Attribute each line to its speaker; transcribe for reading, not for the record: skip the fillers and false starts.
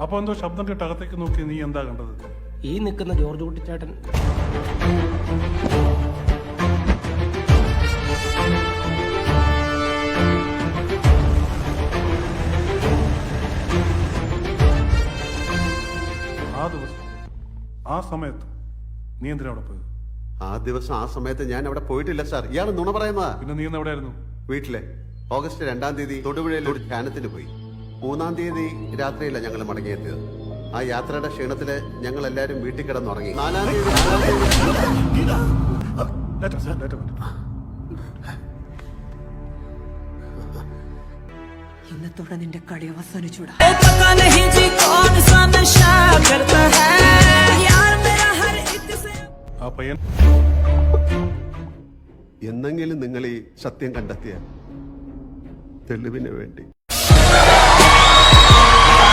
Speaker 1: അപ്പൊ എന്തോ ശബ്ദം കേട്ട് അകത്തേക്ക് നോക്കി നീ എന്താ കണ്ടത്?
Speaker 2: ഈ നിൽക്കുന്ന ജോർജ് കുട്ടിച്ചേട്ടൻ.
Speaker 1: ആ ദിവസം ആ സമയത്ത് നീ എന്തിനാ അവിടെ പോയത്?
Speaker 3: ആ ദിവസം ആ സമയത്ത് ഞാൻ അവിടെ പോയിട്ടില്ല സാർ. ഇയാൾ നുണ പറയുന്നതാ.
Speaker 1: പിന്നെ നീ എവിടെയായിരുന്നു?
Speaker 3: വീട്ടിലെ. ഓഗസ്റ്റ് 2-ാം തീയതി തൊടുപുഴയിൽ ഒരു ധ്യാനത്തിന് പോയി. 3-ാം തീയതി രാത്രിയില്ല ഞങ്ങൾ മടങ്ങിയെത്തിയത്. ആ യാത്രയുടെ ക്ഷീണത്തില് ഞങ്ങൾ എല്ലാരും വീട്ടിൽ കിടന്നുറങ്ങി. 4-ാം തീയതി
Speaker 4: ഇന്നത്തോടെ നിന്റെ കളി അവസാനിച്ചൂടാ.
Speaker 1: ആ പയ്യൻ
Speaker 3: എന്നെങ്കിലും നിങ്ങൾ ഈ സത്യം കണ്ടെത്തിയ തെളിവിന് വേണ്ടി